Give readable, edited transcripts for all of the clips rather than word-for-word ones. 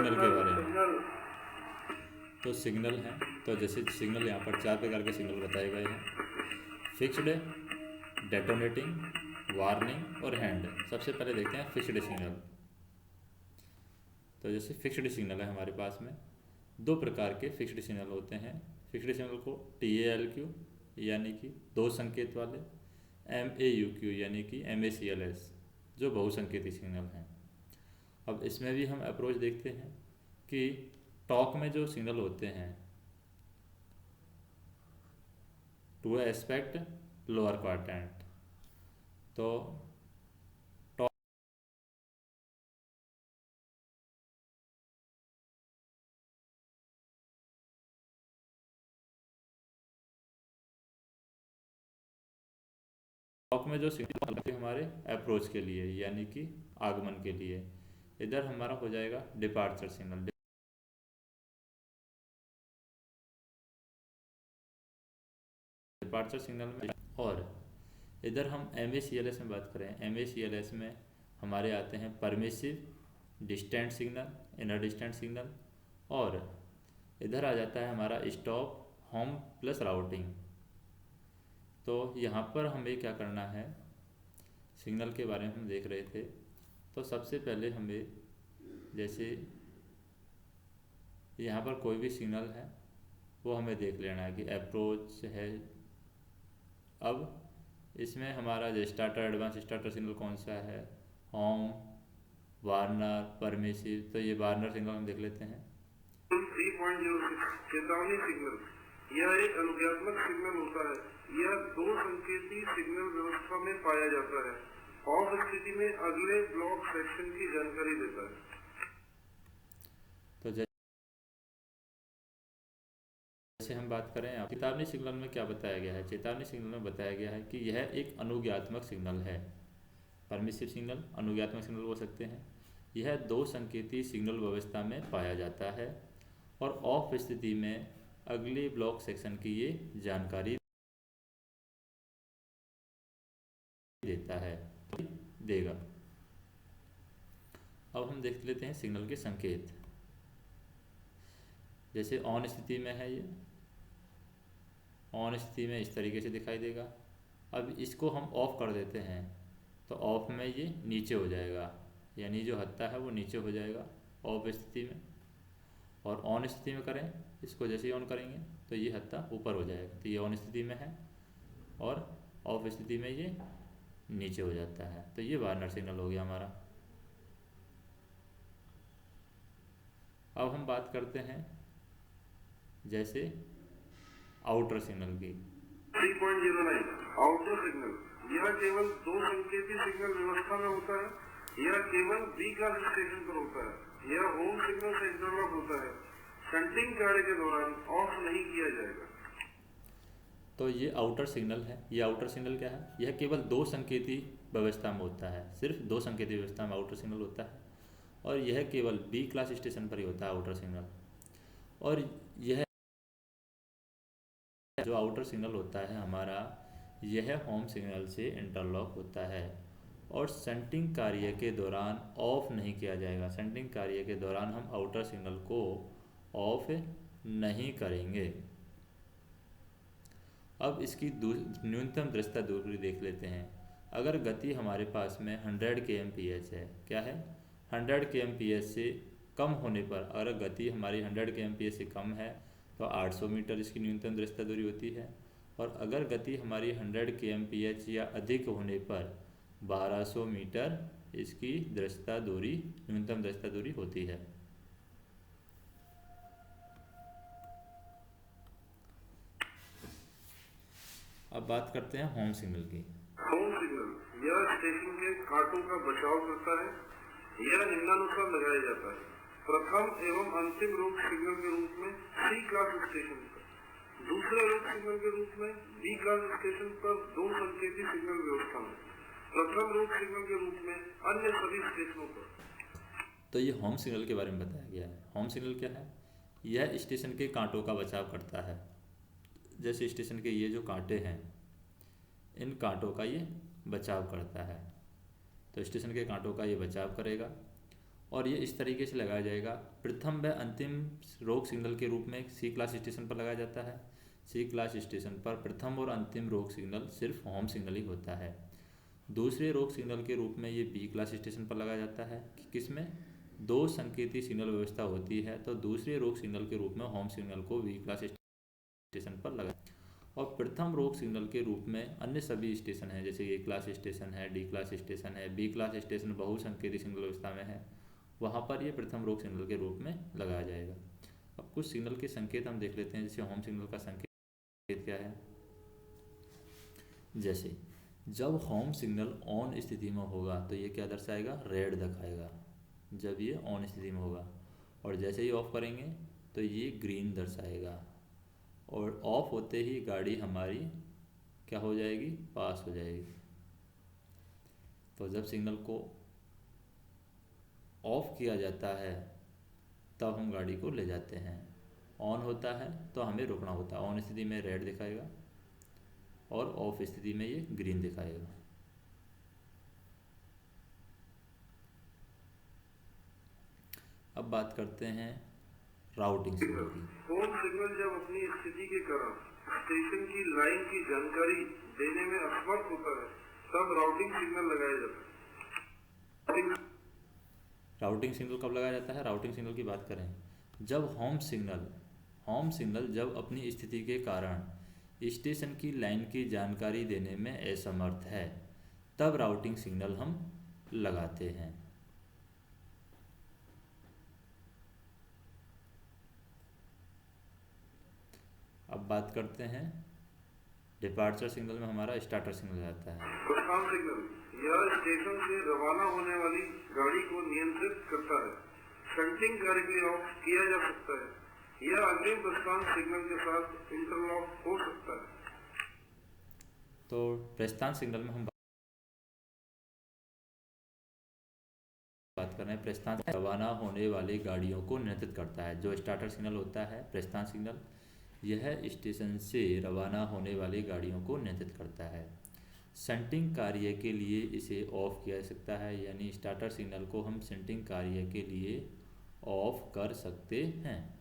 Signal के बारे में। तो सिग्नल हैं, तो जैसे सिग्नल यहाँ पर 4 प्रकार के सिग्नल बताए गए हैं: फिक्स्ड, डेटोनेटिंग, वार्निंग और हैंड। सबसे पहले देखते हैं फिक्स्ड सिग्नल। तो जैसे फिक्स्ड सिग्नल है हमारे पास में 2 प्रकार के फिक्स्ड सिग्नल होते हैं। फिक्स्ड सिग्नल को TALQ यानी कि 2 संकेत वाले, MAUQ यानी कि MACLS जो बहुसंकेती सिग्नल हैं। अब इसमें भी हम अप्रोच देखते हैं कि टॉक में जो सिग्नल होते हैं टू एस्पेक्ट लोअर क्वाड्रेंट, तो टॉक में जो सिग्नल होते हैं हमारे अप्रोच के लिए यानी कि आगमन के लिए, इधर हमारा हो जाएगा डिपार्चर सिग्नल। डिपार्चर सिग्नल में, और इधर हम MACLS में बात करें, MACLS में हमारे आते हैं permissive, distant signal, inner distant signal, और इधर आ जाता है हमारा स्टॉप, होम प्लस राउटिंग। तो यहाँ पर हमें क्या करना है, सिग्नल के बारे में हम देख रहे थे। तो सबसे पहले हमें जैसे यहाँ पर कोई भी सिग्नल है वो हमें देख लेना है कि अप्रोच है। अब इसमें हमारा जो स्टार्टर, एडवांस स्टार्टर सिग्नल कौन सा है, होम, वार्नर, परमिसिव। तो ये वार्नर सिग्नल हम देख लेते हैं। 3.06 चेतावनी सिग्नल, यह एक अनुज्ञात्मक सिग्नल होता है। यह 2 संकेती सिग्नल व्यवस्था में पाया जाता है। ऑफ स्थिति में अगले ब्लॉक सेक्शन की जानकारी देता है। तो जैसे हम बात करें चेतावनी सिग्नल में क्या बताया गया है, चेतावनी सिग्नल में बताया गया है कि यह एक अनुज्ञात्मक सिग्नल है। परमिसिव सिग्नल, अनुज्ञात्मक सिग्नल बोल सकते हैं। यह 2 संकेती सिग्नल व्यवस्था में पाया जाता है और ऑफ स्थिति में अगले ब्लॉक सेक्शन की ये जानकारी देता है, देगा। अब हम देख लेते हैं सिग्नल के संकेत। जैसे ऑन स्थिति में है, ये ऑन स्थिति में इस तरीके से दिखाई देगा। अब इसको हम ऑफ कर देते हैं तो ऑफ में ये नीचे हो जाएगा, यानी जो हत्ता है वो नीचे हो जाएगा ऑफ स्थिति में। और ऑन स्थिति में करें इसको, जैसे ही ऑन करेंगे तो ये हत्ता ऊपर हो जाएगा। तो ये ऑन स्थिति में है और ऑफ स्थिति में ये नीचे हो जाता है। तो ये वार्नर सिग्नल हो गया हमारा। अब हम बात करते हैं जैसे आउटर सिग्नल की। 3.09 आउटर सिग्नल, यह केवल 2 संकेती सिग्नल व्यवस्था में होता है। यह केवल B क्लास स्टेशन पर होता है। यह होम सिग्नल से इंटरलॉक होता है। शंटिंग कार्य के दौरान ऑफ नहीं किया जाएगा। तो ये आउटर सिग्नल है। ये आउटर सिग्नल क्या है, यह केवल 2 संकेती व्यवस्था में होता है, सिर्फ 2 संकेती व्यवस्था में आउटर सिग्नल होता है और यह केवल B क्लास स्टेशन पर ही होता है आउटर सिग्नल। और यह जो आउटर सिग्नल होता है हमारा, यह होम सिग्नल से इंटरलॉक होता है और शंटिंग कार्य के दौरान ऑफ नहीं किया जाएगा। शंटिंग कार्य के दौरान हम आउटर सिग्नल को ऑफ नहीं करेंगे। अब इसकी न्यूनतम दृश्यता दूरी देख लेते हैं। अगर गति हमारे पास में 100 kmph है, क्या है 100 kmph से कम होने पर, अगर गति हमारी 100 kmph से कम है तो 800 मीटर इसकी न्यूनतम दृश्यता दूरी होती है। और अगर गति हमारी 100 kmph या अधिक होने पर 1200 मीटर इसकी दृश्यता दूरी, न्यूनतम दृश्यता दूरी होती है। अब बात करते हैं होम सिग्नल की। होम सिग्नल, यह स्टेशन के कांटों का बचाव करता है। यह निम्नानुसार लगाया जाता है: प्रथम एवं अंतिम रोक सिग्नल के रूप में C क्लास स्टेशन पर, दूसरे रोक सिग्नल के रूप में B क्लास स्टेशन पर 2 संकेती सिग्नल व्यवस्था में, प्रथम रोक सिग्नल के रूप में अन्य सभी स्टेशनों पर। तो ये होम सिग्नल के बारे में बताया गया है। होम सिग्नल क्या है, यह स्टेशन के कांटों का बचाव करता है। जैसे स्टेशन के ये जो कांटे हैं, इन कांटों का ये बचाव करता है। तो स्टेशन के कांटों का ये बचाव करेगा और ये इस तरीके से लगाया जाएगा। प्रथम व अंतिम रोक सिग्नल के रूप में सी क्लास स्टेशन पर लगाया जाता है। सी क्लास स्टेशन पर प्रथम और अंतिम रोक सिग्नल सिर्फ होम सिग्नल ही होता है। दूसरे रोक सिग्नल के रूप में ये बी क्लास स्टेशन पर लगाया जाता है। किसमें दो संकेती सिग्नल व्यवस्था होती है तो दूसरे रोक सिग्नल के रूप में होम सिग्नल को बी क्लास स्टेशन पर लगा। और प्रथम रोक सिग्नल के रूप में अन्य सभी स्टेशन हैं, जैसे ए क्लास स्टेशन है, डी क्लास स्टेशन है, बी क्लास स्टेशन बहुसंकेती सिग्नल व्यवस्था में है, वहाँ पर ये प्रथम रोक सिग्नल के रूप में लगाया जाएगा। अब कुछ सिग्नल के संकेत हम देख लेते हैं। जैसे होम सिग्नल का संकेत क्या है, जैसे जब होम सिग्नल ऑन स्थिति में होगा तो ये क्या दर्शाएगा, रेड दिखाएगा जब ये ऑन स्थिति में होगा, और जैसे ही ऑफ करेंगे तो ये ग्रीन दर्शाएगा, और ऑफ होते ही गाड़ी हमारी क्या हो जाएगी, पास हो जाएगी। तो जब सिग्नल को ऑफ किया जाता है तब हम गाड़ी को ले जाते हैं। ऑन होता है तो हमें रुकना होता है। ऑन स्थिति में रेड दिखाएगा और ऑफ स्थिति में ये ग्रीन दिखाएगा। अब बात करते हैं राउटिंग सिग्नल की। होम सिग्नल जब अपनी स्थिति के कारण स्टेशन की लाइन की जानकारी देने में असमर्थ होता है तब राउटिंग सिग्नल लगाया जाता है। राउटिंग सिग्नल कब लगाया जाता है, राउटिंग सिग्नल की बात करें, जब होम सिग्नल जब अपनी स्थिति के कारण स्टेशन की लाइन की जानकारी देने में असमर्थ है तब राउटिंग सिग्नल हम लगाते हैं। अब बात करते हैं डिपार्चर सिग्नल में हमारा स्टार्टर सिग्नल आता है। प्रस्थान सिग्नल यह स्टेशन से रवाना होने वाली गाड़ी को नियंत्रित करता है। शंटिंग कार्य के ऑफ किया जा सकता है। यह अग्रिम प्रस्थान सिग्नल के साथ इंटरलॉक हो सकता है। तो प्रस्थान सिग्नल में हम बात कर रहे हैं। प्रस्थान रवाना होने वाली गाड़ियों को नियंत्रित करता है। जो स्टार्टर सिग्नल होता है प्रस्थान सिग्नल, यह स्टेशन से रवाना होने वाली गाड़ियों को नियंत्रित करता है। शंटिंग कार्य के लिए इसे ऑफ किया जा सकता है, यानी स्टार्टर सिग्नल को हम शंटिंग कार्य के लिए ऑफ कर सकते हैं।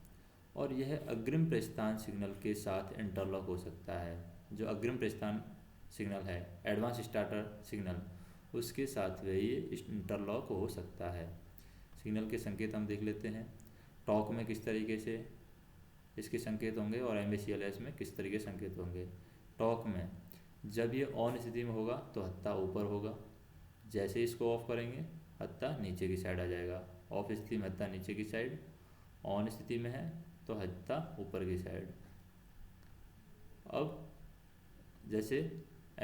और यह अग्रिम प्रस्थान सिग्नल के साथ इंटरलॉक हो सकता है। जो अग्रिम प्रस्थान सिग्नल है, एडवांस स्टार्टर सिग्नल, उसके साथ वह ये इंटरलॉक हो सकता है। सिग्नल के संकेत हम देख लेते हैं। टॉक में किस तरीके से इसके संकेत होंगे और MACLS में किस तरीके से संकेत होंगे। टॉक में जब ये ऑन स्थिति में होगा तो हत्था ऊपर होगा, जैसे ही इसको ऑफ करेंगे हत्था नीचे की साइड आ जाएगा। ऑफ स्थिति में हत्था नीचे की साइड, ऑन स्थिति में है तो हत्था ऊपर की साइड। अब जैसे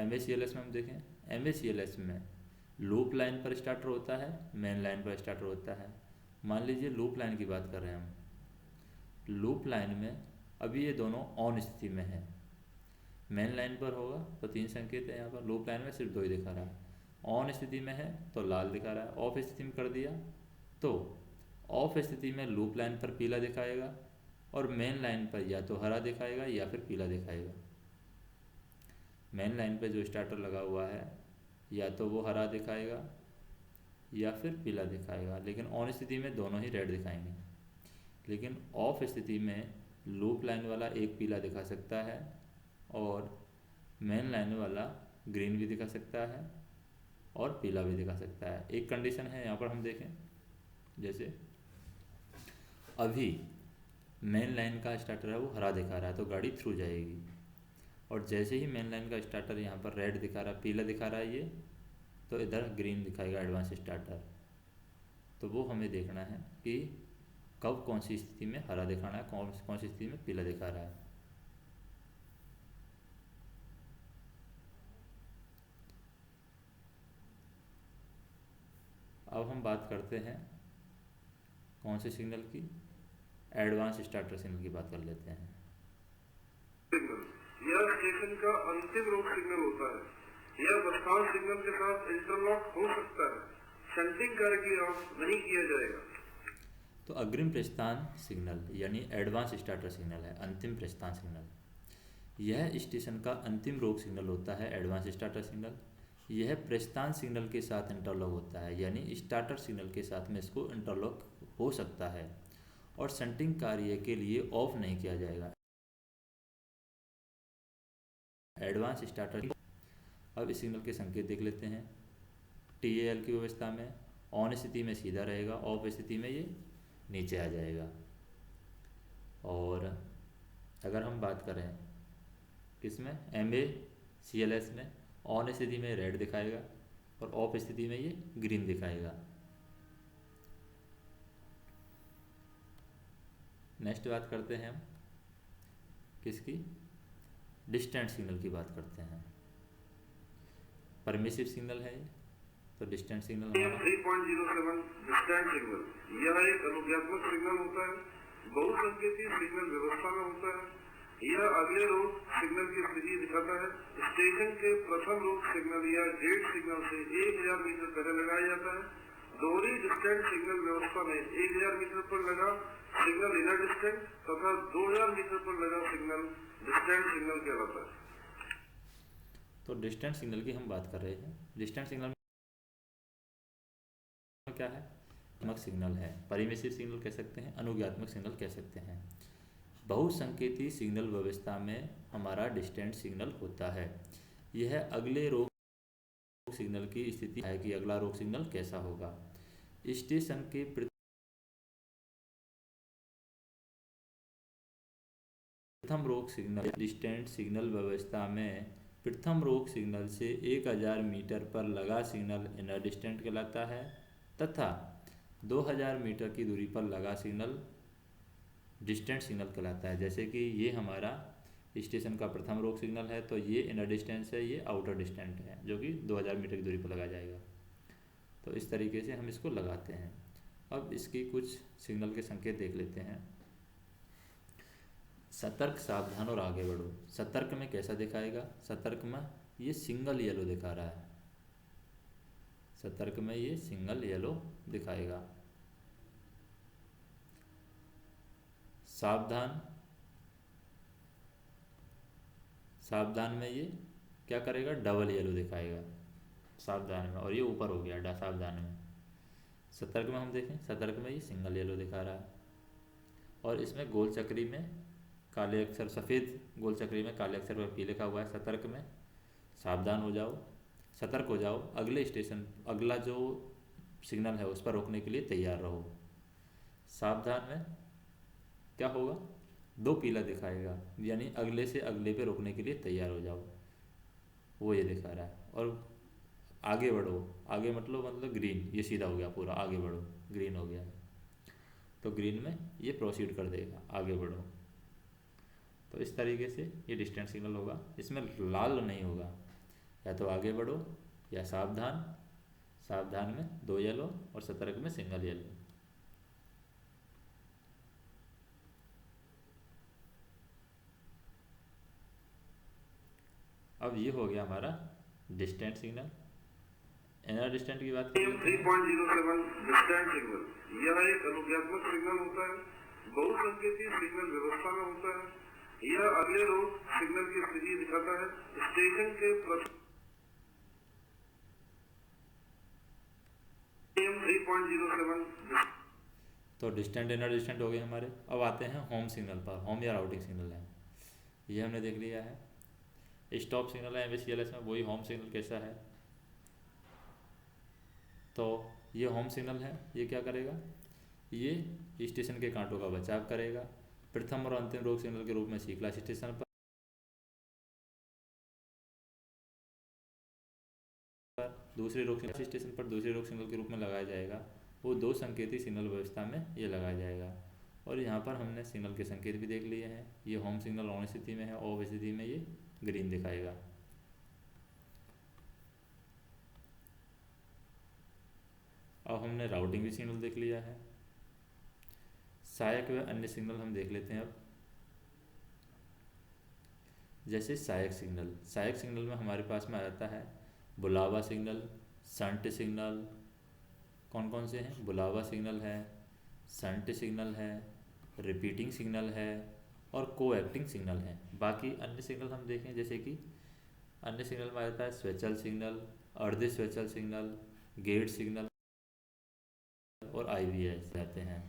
MACLS में हम देखें, MACLS में लूप लाइन पर स्टार्टर होता है, मेन लाइन पर स्टार्टर होता है। मान लीजिए लूप लाइन की बात कर रहे हैं हम। लूप लाइन में अभी ये दोनों ऑन स्थिति में है। मेन लाइन पर होगा तो 3 संकेत है यहाँ पर, लूप लाइन में सिर्फ 2 ही दिखा रहा है। ऑन स्थिति में है तो लाल दिखा रहा है। ऑफ स्थिति में कर दिया तो ऑफ स्थिति में लूप लाइन पर पीला दिखाएगा और मेन लाइन पर या तो हरा दिखाएगा या फिर पीला दिखाएगा। मेन लाइन पर जो स्टार्टर लगा हुआ है या तो वो हरा दिखाएगा या फिर पीला दिखाएगा, लेकिन ऑन स्थिति में दोनों ही रेड दिखाएंगे। लेकिन ऑफ स्थिति में लूप लाइन वाला एक पीला दिखा सकता है और मेन लाइन वाला ग्रीन भी दिखा सकता है और पीला भी दिखा सकता है। एक कंडीशन है यहाँ पर हम देखें, जैसे अभी मेन लाइन का स्टार्टर है वो हरा दिखा रहा है तो गाड़ी थ्रू जाएगी, और जैसे ही मेन लाइन का स्टार्टर यहाँ पर रेड दिखा रहा है, पीला दिखा रहा है ये, तो इधर ग्रीन दिखाएगा एडवांस स्टार्टर। तो वो हमें देखना है कि कब कौन सी स्थिति में हरा दिखाना है, कौन सी स्थिति में पीला दिखा रहा है। अब हम बात करते हैं कौन से सिग्नल की, एडवांस स्टार्टर सिग्नल की बात कर लेते हैं। यह स्टेशन का अंतिम रोक सिग्नल होता है। यह प्रस्थान सिग्नल के साथ इंटरलॉक हो सकता है। शंटिंग कार्य की ऑफ नहीं किया जाएगा। तो अग्रिम प्रस्थान सिग्नल यानी एडवांस स्टार्टर सिग्नल है, अंतिम प्रस्थान सिग्नल। यह स्टेशन का अंतिम रोक सिग्नल होता है, एडवांस स्टार्टर सिग्नल। यह प्रस्थान सिग्नल के साथ इंटरलॉक होता है, यानी स्टार्टर सिग्नल के साथ में इसको इंटरलॉक हो सकता है और शंटिंग कार्य के लिए ऑफ नहीं किया जाएगा। Advance starter. अब इस सिग्नल के संकेत देख लेते हैं। TAL की व्यवस्था में ऑन स्थिति में सीधा रहेगा, ऑफ स्थिति में ये नीचे आ जाएगा। और अगर हम बात करें किसमें, MACLS में, ऑन स्थिति में रेड दिखाएगा और ऑफ स्थिति में ये ग्रीन दिखाएगा। नेक्स्ट बात करते हैं हम किसकी, डिस्टेंट सिग्नल की बात करते हैं। परमिसिव सिग्नल है ये, तो डिस्टेंट सिग्नल हमारा 3.07 डिस्टेंट सिग्नल, यह एक अनुज्ञात्मक सिग्नल होता है, बहुसंकेतीय सिग्नल व्यवस्था में होता है। यह अगले रोग सिग्नल की स्थिति दिखाता है। स्टेशन के प्रथम रोग सिग्नल या गेट सिग्नल से 1000 मीटर पहले लगाया जाता है। दोहरी डिस्टेंट सिग्नल व्यवस्था में 1000 मीटर पर लगा सिग्नल इनर डिस्टेंट तथा 2000 मीटर पर लगा सिग्नल डिस्टेंट सिग्नल कहलाता है। तो डिस्टेंट सिग्नल की हम बात कर रहे हैं। डिस्टेंट सिग्नल में क्या है, अनुज्ञात्मक सिग्नल है, परिमिसिव सिग्नल कह सकते हैं, अनुज्ञात्मक सिग्नल कह सकते हैं। बहुसंकेती सिग्नल व्यवस्था में हमारा डिस्टेंट सिग्नल होता है। यह अगले रोग सिग्नल की स्थिति है कि अगला रोग सिग्नल कैसा होगा। स्टेशन के प्रथम रोग सिग्नल, डिस्टेंट सिग्नल व्यवस्था में प्रथम रोग सिग्नल से 1000 मीटर पर लगा सिग्नल इनर डिस्टेंट कहलाता है तथा 2000 मीटर की दूरी पर लगा सिग्नल डिस्टेंट सिग्नल कहलाता है। जैसे कि ये हमारा स्टेशन का प्रथम रोग सिग्नल है, तो ये इनर डिस्टेंस है, ये आउटर डिस्टेंट है, जो कि 2000 मीटर की दूरी पर लगाया जाएगा। तो इस तरीके से हम इसको लगाते हैं। अब इसकी कुछ सिग्नल के संकेत देख लेते हैं। सतर्क, सावधान और आगे बढ़ो। सतर्क में कैसा दिखाएगा, सतर्क में ये सिंगल येलो दिखा रहा है, सतर्क में ये सिंगल येलो दिखाएगा। सावधान, सावधान में ये क्या करेगा, डबल येलो दिखाएगा सावधान में, और ये ऊपर हो गया सावधान में। सतर्क में हम देखें, सतर्क में ये सिंगल येलो दिखा रहा है और इसमें गोल चक्री में काले अक्षर, सफ़ेद गोल चक्री में काले अक्षर पर पी लिखा हुआ है सतर्क में। सावधान हो जाओ, सतर्क हो जाओ, अगले स्टेशन, अगला जो सिग्नल है उस पर रोकने के लिए तैयार रहो। सावधान में क्या होगा, 2 पीला दिखाएगा, यानी अगले से अगले पे रोकने के लिए तैयार हो जाओ, वो ये दिखा रहा है। और आगे बढ़ो, आगे मतलब ग्रीन, ये सीधा हो गया पूरा, आगे बढ़ो, ग्रीन हो गया है, तो ग्रीन में ये प्रोसीड कर देगा, आगे बढ़ो। तो इस तरीके से ये डिस्टेंस सिग्नल होगा। इसमें लाल नहीं होगा, या तो आगे बढ़ो या सावधान, सावधान में 2 येलो और सतर्क में सिंगल येलो। अब ये हो गया हमारा डिस्टेंट सिग्नल। इनर डिस्टेंट की बात करें, 3.07 डिस्टेंट सिग्नल, यह एक अनुज्ञात्मक सिग्नल होता है, बहुसंकेतीय सिग्नल व्यवस्था में होता है। यह अगले रोग सिग्नल की स्थिति दिखाता है। स्टेशन के 3.07। तो डिस्टेंट इनर डिस्टेंट हो गए हमारे। अब आते हैं होम सिग्नल पर। होम या राउटिंग सिग्नल है, ये हमने देख लिया है। स्टॉप सिग्नल है MACLS में, वही होम सिग्नल कैसा है। तो ये होम सिग्नल है, ये क्या करेगा, ये स्टेशन के कांटों का बचाव करेगा। प्रथम और अंतिम रोग सिग्नल के रूप में C क्लास स्टेशन पर, दूसरे रोग स्टेशन पर दूसरे रोग सिग्नल के रूप में लगाया जाएगा। वो 2 संकेती सिग्नल व्यवस्था में ये लगाया जाएगा। और यहाँ पर हमने सिग्नल के संकेत भी देख लिए हैं। ये होम सिग्नल ऑन स्थिति में है, ऑफ स्थिति में ये ग्रीन दिखाएगा। अब हमने राउटिंग भी सिग्नल देख लिया है। सहायक व अन्य सिग्नल हम देख लेते हैं अब। जैसे सहायक सिग्नल, सहायक सिग्नल में हमारे पास में आ जाता है बुलावा सिग्नल, शंट सिग्नल। कौन कौन से हैं, बुलावा सिग्नल है, शंट सिग्नल है, रिपीटिंग सिग्नल है और को-एक्टिंग सिग्नल है। बाकी अन्य सिग्नल हम देखें, जैसे कि अन्य सिग्नल में आ जाता है स्वैचल सिग्नल, अर्ध स्वैच्छल सिग्नल, गेट सिग्नल और IVS रहते हैं।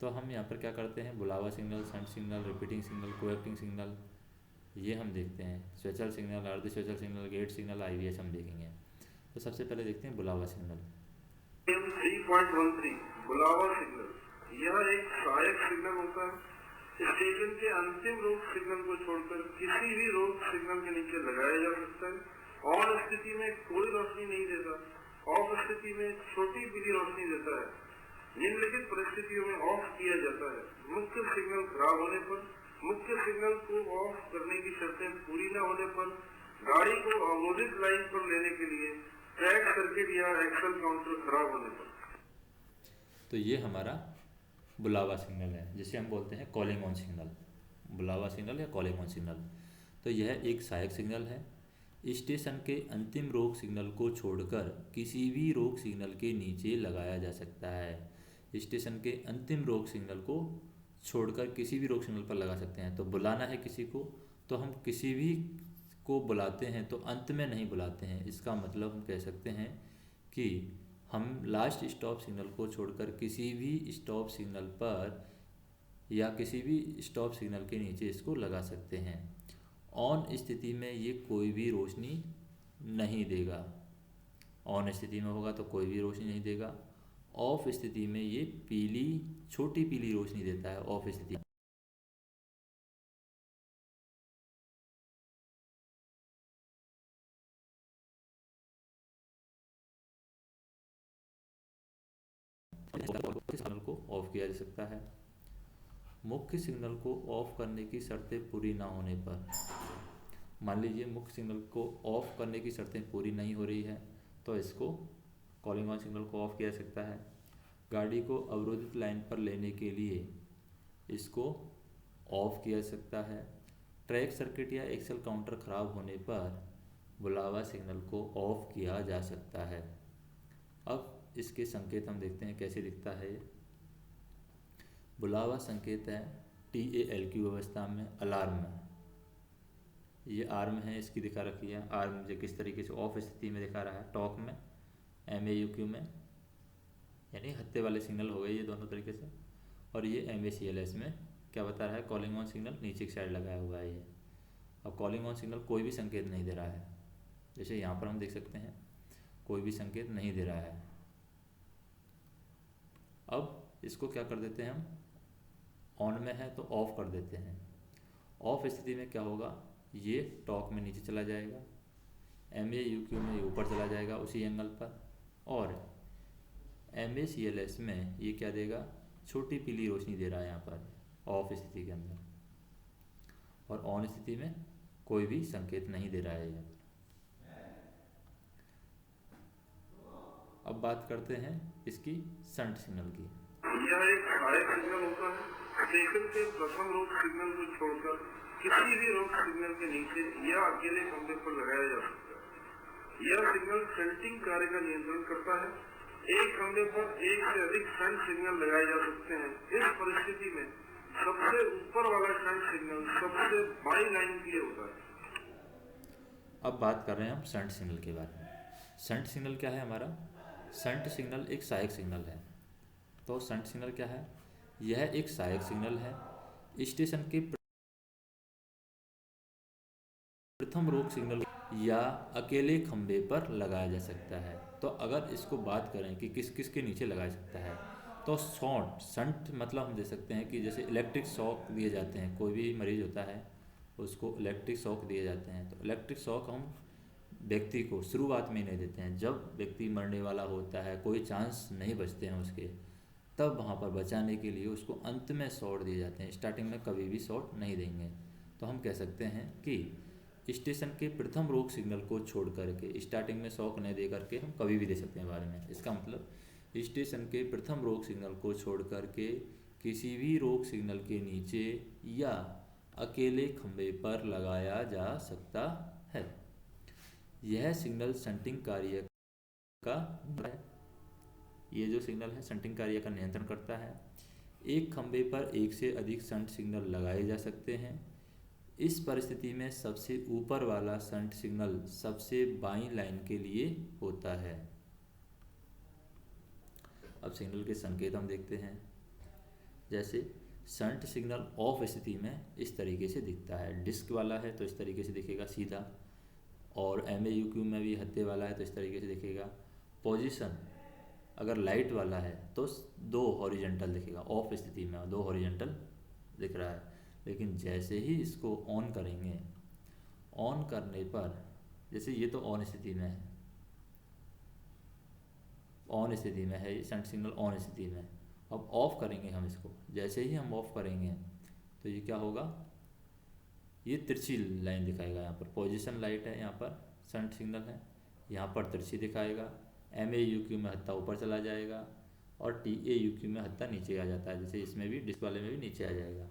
तो हम यहाँ पर क्या करते हैं, बुलावा signal, shunt signal, repeating signal, coacting signal, ये हम देखते हैं। स्वैच्छल सिग्नल, अर्ध स्वैच्छल सिग्नल, गेट सिग्नल, IVS हम देखेंगे। तो सबसे पहले देखते हैं बुलावा सिग्नल। 3.13 बुलावा सिग्नल, यह एक सहायक सिग्नल होता है। स्टेशन के अंतिम रोक सिग्नल को छोड़कर किसी भी रोक सिग्नल के नीचे लगाया जा सकता है। ऑन स्थिति में कोई रोशनी नहीं देता, ऑफ स्थिति में छोटी पीली रोशनी देता है। निम्नलिखित परिस्थितियों में ऑफ किया जाता है। मुख्य सिग्नल खराब होने पर, मुख्य सिग्नल को ऑफ करने की शर्तें पूरी न होने पर, गाड़ी को अवरोधित लाइन पर लेने के लिए, ट्रैक सर्किट या एक्सल काउंटर खराब होने पर। तो ये हमारा बुलावा सिग्नल है, जिसे हम बोलते हैं कॉलिंग ऑन सिग्नल, बुलावा सिग्नल या कॉलिंग ऑन सिग्नल। तो यह एक सहायक सिग्नल है। स्टेशन के अंतिम रोक सिग्नल को छोड़कर किसी भी रोक सिग्नल के नीचे लगाया जा सकता है। स्टेशन के अंतिम रोक सिग्नल को छोड़कर किसी भी रोक सिग्नल पर लगा सकते हैं। तो बुलाना है किसी को, तो हम किसी भी को बुलाते हैं तो अंत में नहीं बुलाते हैं। इसका मतलब हम कह सकते हैं कि हम लास्ट स्टॉप सिग्नल को छोड़कर किसी भी स्टॉप सिग्नल पर या किसी भी स्टॉप सिग्नल के नीचे इसको लगा सकते हैं। ऑन स्थिति में ये कोई भी रोशनी नहीं देगा, ऑन स्थिति में होगा तो कोई भी रोशनी नहीं देगा। ऑफ स्थिति में ये पीली, छोटी पीली रोशनी देता है ऑफ स्थिति। सिग्नल को ऑफ किया जा सकता है। मुख्य सिग्नल को ऑफ करने की शर्तें पूरी ना होने पर, मान लीजिए मुख्य सिग्नल को ऑफ करने की शर्तें पूरी नहीं हो रही है, तो इसको कॉलिंग ऑन सिग्नल को ऑफ किया जा सकता है। गाड़ी को अवरोधित लाइन पर लेने के लिए इसको ऑफ किया जा सकता है। ट्रैक सर्किट या एक्सल काउंटर खराब होने पर बुलावा सिग्नल को ऑफ किया जा सकता है। अब इसके संकेत हम देखते हैं कैसे दिखता है। बुलावा संकेत है TALQ अवस्था में, अलार्म है। ये आर्म है, इसकी दिखा रखी है। आर्म मुझे किस तरीके से ऑफ स्थिति में दिखा रहा है, टॉक में, MAUQ में, यानी हत्ते वाले सिग्नल हो गए ये दोनों तरीके से। और ये MACLS में क्या बता रहा है, कॉलिंग ऑन सिग्नल नीचे की साइड लगाया हुआ है ये। अब कॉलिंग ऑन सिग्नल कोई भी संकेत नहीं दे रहा है, जैसे यहाँ पर हम देख सकते हैं कोई भी संकेत नहीं दे रहा है। अब इसको क्या कर देते हैं हम, ऑन में है तो ऑफ कर देते हैं। ऑफ स्थिति में क्या होगा, ये टॉक में नीचे चला जाएगा, MAUQ में ऊपर चला जाएगा उसी एंगल पर, और MACLS में ये क्या देगा, छोटी पीली रोशनी दे रहा है यहाँ पर ऑफ स्थिति के अंदर, और ऑन स्थिति में कोई भी संकेत नहीं दे रहा है यहाँ पर। अब बात करते हैं इसकी शंट सिग्नल की। यह एक सहायक सिग्नल होता है। स्टेशन के प्रथम रोक सिग्नल को छोड़कर किसी भी रोक सिग्नल के नीचे या अकेले खंभे पर लगाया जा सकता है। यह सिग्नल शंटिंग कार्य का नियंत्रण करता है। एक खंभे पर एक से अधिक शंट सिग्नल लगाए जा सकते हैं। इस परिस्थिति में सबसे ऊपर वाला शंट सिग्नल सबसे बाईं लाइन के लिए होता है। अब बात कर रहे हैं हम शंट सिग्नल के बारे में। शंट सिग्नल क्या है हमारा, शंट सिग्नल एक सहायक सिग्नल है। तो शंट सिग्नल क्या है, यह एक सहायक सिग्नल है। स्टेशन के प्रथम रोक सिग्नल या अकेले खंभे पर लगाया जा सकता है। तो अगर इसको बात करें कि किस किस के नीचे लगाया सकता है, तो शंट मतलब हम दे सकते हैं कि जैसे इलेक्ट्रिक शॉक दिए जाते हैं, कोई भी मरीज होता है उसको इलेक्ट्रिक शॉक दिए जाते हैं। तो इलेक्ट्रिक शॉक हम व्यक्ति को शुरुआत में ही नहीं देते हैं, जब व्यक्ति मरने वाला होता है, कोई चांस नहीं बचते हैं उसके, तब वहाँ पर बचाने के लिए उसको अंत में शॉट दिए जाते हैं। स्टार्टिंग में कभी भी शॉट नहीं देंगे। तो हम कह सकते हैं कि स्टेशन के प्रथम रोक सिग्नल को छोड़ करके स्टार्टिंग में शॉक नहीं दे करके हम कभी भी दे सकते हैं बाद में। इसका मतलब स्टेशन के प्रथम रोक सिग्नल को छोड़ करके किसी भी रोक सिग्नल के नीचे या अकेले खंभे पर लगाया जा सकता है। यह सिग्नल शंटिंग कार्य का है। ये जो सिग्नल है शंटिंग कार्य का नियंत्रण करता है। एक खंभे पर एक से अधिक शंट सिग्नल लगाए जा सकते हैं। इस परिस्थिति में सबसे ऊपर वाला शंट सिग्नल सबसे बाईं लाइन के लिए होता है। अब सिग्नल के संकेत हम देखते हैं। जैसे शंट सिग्नल ऑफ स्थिति में इस तरीके से दिखता है, डिस्क वाला है तो इस तरीके से दिखेगा सीधा, और MAUQ में भी हत्थे वाला है तो इस तरीके से दिखेगा। पोजीशन अगर लाइट वाला है तो दो हॉरिजेंटल दिखेगा, ऑफ स्थिति में दो हॉरिजेंटल दिख रहा है। लेकिन जैसे ही इसको ऑन करेंगे, ऑन करने पर जैसे ये तो ऑन स्थिति में है, ऑन स्थिति में है ये शंट सिग्नल ऑन स्थिति में। अब ऑफ करेंगे हम इसको, जैसे ही हम ऑफ करेंगे तो ये क्या होगा, ये तिरछी लाइन दिखाएगा। यहाँ पर पोजीशन लाइट है, यहाँ पर शंट सिग्नल है, यहाँ पर तिरछी दिखाएगा। MAUQ में हत्था ऊपर चला जाएगा और TAUQ में हत्था नीचे आ जाता है, जैसे इसमें भी डिस्क वाले में भी नीचे आ जाएगा।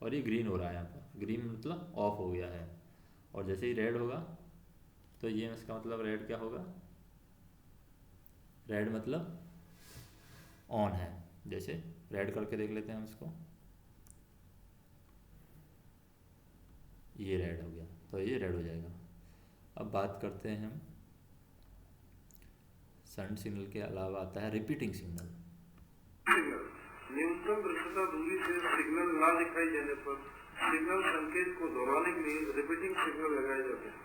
और ये ग्रीन हो रहा है, यहाँ पर ग्रीन मतलब ऑफ हो गया है। और जैसे ही रेड होगा तो ये इसका मतलब रेड क्या होगा, रेड मतलब ऑन है। जैसे रेड करके देख लेते हैं हम इसको, ये रेड हो गया तो ये रेड हो जाएगा। अब बात करते हैं हम शंट सिग्नल के अलावा आता है रिपीटिंग सिग्नल। न्यूनतम दृश्यता दूरी से सिग्नल ना दिखाई देने पर सिग्नल संकेत को दोहराने के लिए रिपीटिंग सिग्नल लगाए जाते हैं।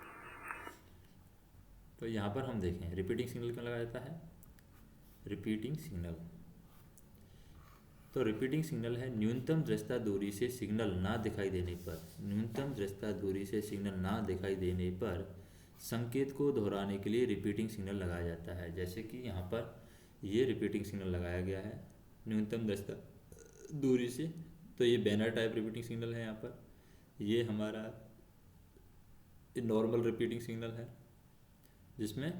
तो यहाँ पर हम देखें रिपीटिंग सिग्नल क्यों लगाया जाता है। रिपीटिंग सिग्नल तो रिपीटिंग सिग्नल है न्यूनतम दृश्यता दूरी से सिग्नल ना दिखाई देने पर, न्यूनतम दृश्यता दूरी से सिग्नल ना दिखाई देने पर संकेत को दोहराने के लिए रिपीटिंग सिग्नल लगाया जाता है। जैसे कि यहाँ पर ये रिपीटिंग सिग्नल लगाया गया है न्यूनतम दृश्यता दूरी से, तो ये बैनर टाइप रिपीटिंग सिग्नल है। यहाँ पर ये हमारा नॉर्मल रिपीटिंग सिग्नल है जिसमें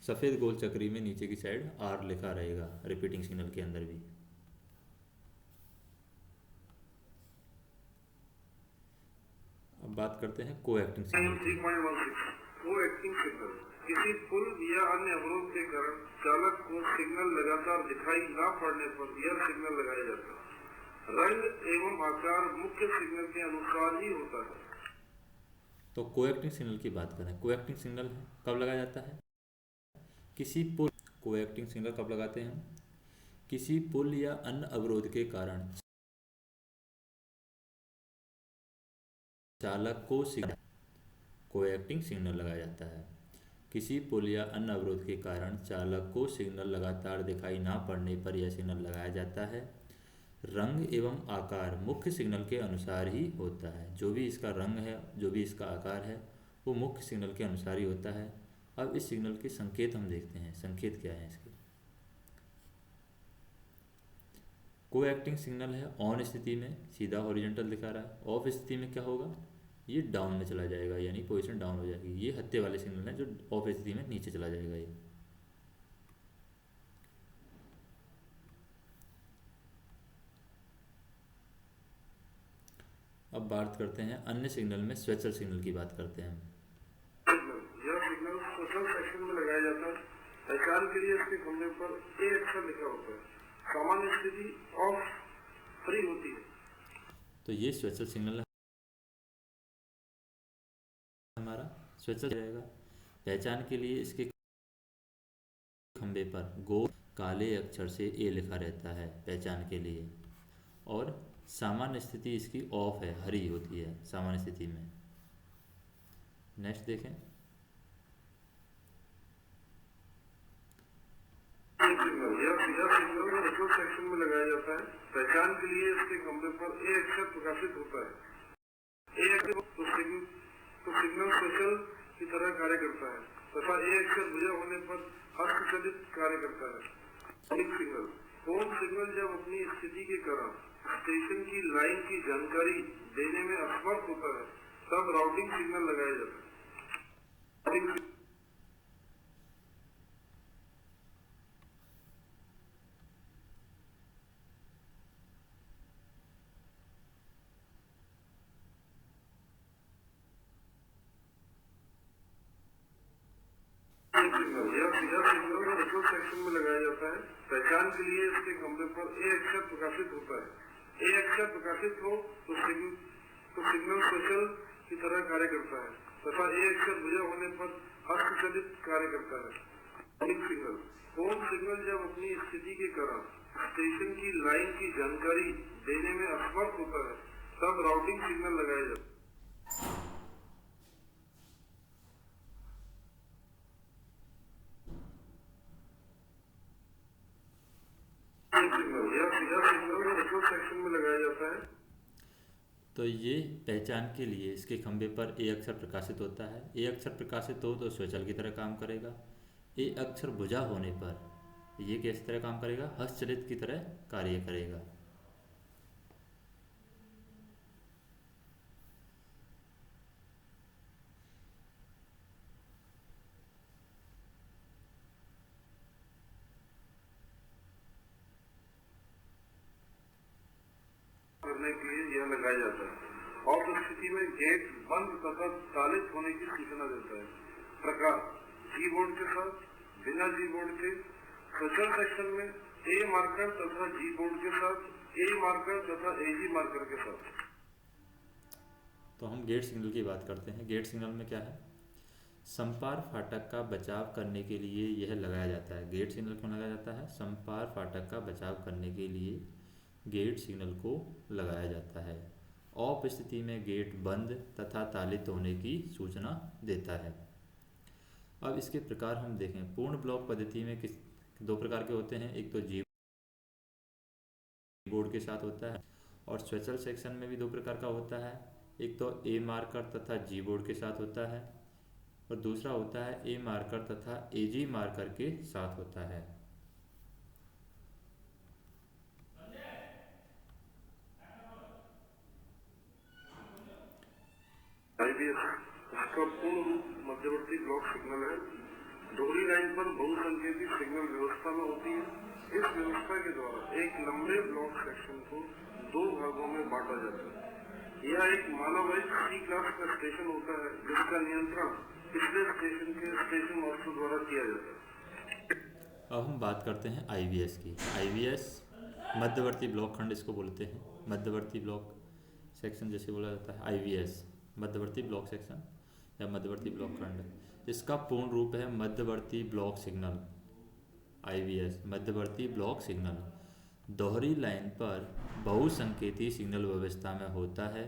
सफ़ेद गोल चक्री में नीचे की साइड R लिखा रहेगा रिपीटिंग सिग्नल के अंदर भी। अब बात करते हैं कोएक्टिंग सिग्नल की। कोएक्टिंग सिग्नल किसी पुल या अन्य अवरोध के कारण चालक को सिग्नल लगातार दिखाई न पड़ने पर यह सिग्नल लगाया जाता है। रंग एवं आकार मुख्य सिग्नल के अनुसार ही होता है। तो कोएक्टिंग सिग्नल की बात करें, कोएक्टिंग सिग्नल कब लगाया जाता है, किसी पुल, कोएक्टिंग सिग्नल कब लगाते हैं हम, किसी पुल या अन्य अवरोध के कारण चालक को सिग्नल, कोएक्टिंग सिग्नल लगाया जाता है। किसी पुल या अन्य अवरोध के कारण चालक को सिग्नल लगातार दिखाई ना पड़ने पर यह सिग्नल लगाया जाता है। रंग एवं आकार मुख्य सिग्नल के अनुसार ही होता है। जो भी इसका रंग है, जो भी इसका आकार है, वो मुख्य सिग्नल के अनुसार ही होता है। अब इस सिग्नल के संकेत हम देखते हैं, संकेत क्या है इसके। कोएक्टिंग सिग्नल है ऑन स्थिति में सीधा हॉरिजॉन्टल दिखा रहा है, ऑफ स्थिति में क्या होगा, ये डाउन में चला जाएगा, यानी पोजीशन डाउन हो जाएगी। ये हत्थे वाले सिग्नल है जो ऑफ स्थिति में नीचे चला जाएगा ये। अब बात करते हैं अन्य सिग्नल में स्वेचर सिग्नल की बात करते हैं। यह सिग्नल सोशल सेक्शन में लगाया जाता है। पहचान के लिए इसके खंभे पर A अक्षर लिखा होता है। सामान्य स्थिति ऑफ फ्री होती है। तो ये स्वेचर सिग्नल है हमारा, स्वेचर रहेगा। पहचान के लिए इसके खंभे पर गोल काले अक्षर से A लिखा रहता है पहचान के लिए, और सामान्य स्थिति इसकी ऑफ है, हरी होती है सामान्य स्थिति में। नेक्स्ट देखें, यह सिग्नल रिकॉर्ड सेक्शन में लगाया जाता है। पहचान के लिए इसके खंभे पर A अक्षर प्रकाशित होता है। A अक्षर तो सिग्नल सोशल की तरह कार्य करता है तथा A अक्षर बुझा होने पर हस्तचलित कार्य करता है। सिग्नल फोन सिग्नल जब अपनी स्थिति के कारण स्टेशन की लाइन की जानकारी देने में असमर्थ होता है तब राउटिंग सिग्नल लगाया जाता है। रिकॉर्ड सेक्शन में लगाया जाता है। पहचान के लिए इसके खंभे पर A अक्षर प्रकाशित होता है। A अक्षर प्रकाशित हो तो तो सिग्नल स्वचल की तरह कार्य करता है तथा ए अक्षर बुझा होने पर हस्तचलित कार्य करता है। राउटिंग सिग्नल, फोन सिग्नल जब अपनी स्थिति के कारण स्टेशन की लाइन की जानकारी देने में असमर्थ होता है तब राउटिंग सिग्नल लगाया जाता है। सेक्शन में लगाया जाता है। तो ये पहचान के लिए इसके खंभे पर ए अक्षर प्रकाशित होता है। ए अक्षर प्रकाशित हो तो स्वचल की तरह काम करेगा। ए अक्षर बुझा होने पर ये किस तरह काम करेगा? हस्तचलित की तरह कार्य करेगा। करने के लिए यह लगाया जाता है और उस स्थिति में गेट बंद तथा तालित होने की सूचना देता है। प्रकार, जी बोर्ड के साथ, बिना जी बोर्ड के। स्वचल सेक्शन में ए मार्कर तथा जी बोर्ड के साथ, ए मार्कर तथा एजी मार्कर के साथ। तो हम गेट सिग्नल की बात करते हैं। गेट सिग्नल में क्या है? संपार फाटक का बचाव करने के लिए यह लगाया जाता है। गेट सिग्नल क्यों लगाया जाता है? संपार फाटक का बचाव करने के लिए गेट सिग्नल को लगाया जाता है। ऑफ स्थिति में गेट बंद तथा तालित होने की सूचना देता है। अब इसके प्रकार हम देखें। पूर्ण ब्लॉक पद्धति में किस दो प्रकार के होते हैं। एक तो जी बोर्ड के साथ होता है और स्वचल सेक्शन में भी दो प्रकार का होता है। एक तो ए मार्कर तथा जी बोर्ड के साथ होता है और दूसरा होता है ए मार्कर तथा एजी मार्कर के साथ होता है। आईबीएस इसका पूर्ण रूप मध्यवर्ती ब्लॉक सिग्नल है। दोहरी लाइन पर बहुसंकेती सिग्नल व्यवस्था में होती है। इस व्यवस्था के द्वारा एक लंबे ब्लॉक सेक्शन को दो भागों में बांटा जाता है। यह एक मानव रहित सी क्लास का स्टेशन होता है जिसका नियंत्रण पिछले स्टेशन के स्टेशन मास्टर द्वारा किया जाता है। अब हम बात करते हैं आईवीएस की। आईवीएस मध्यवर्ती ब्लॉक खंड इसको बोलते हैं। मध्यवर्ती ब्लॉक सेक्शन जैसे बोला जाता है आईवीएस, मध्यवर्ती ब्लॉक सेक्शन या मध्यवर्ती ब्लॉक खंड। इसका पूर्ण रूप है मध्यवर्ती ब्लॉक सिग्नल। आईवीएस मध्यवर्ती ब्लॉक सिग्नल दोहरी लाइन पर बहुसंकेती सिग्नल व्यवस्था में होता है।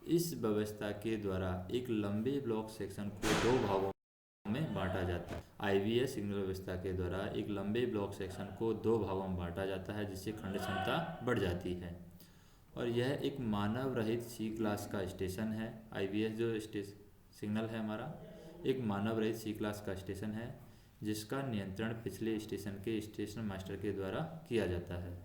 इस व्यवस्था के द्वारा एक लंबे ब्लॉक सेक्शन को दो भागों में बांटा जाता है। आईवीएस सिग्नल व्यवस्था के द्वारा एक लंबे ब्लॉक सेक्शन को दो भागों में बांटा जाता है जिससे खंड क्षमता बढ़ जाती है और यह एक मानव रहित सी क्लास का स्टेशन है। आईवीएस जो सिग्नल है हमारा एक मानव रहित सी क्लास का स्टेशन है जिसका नियंत्रण पिछले स्टेशन के स्टेशन मास्टर के द्वारा किया जाता है।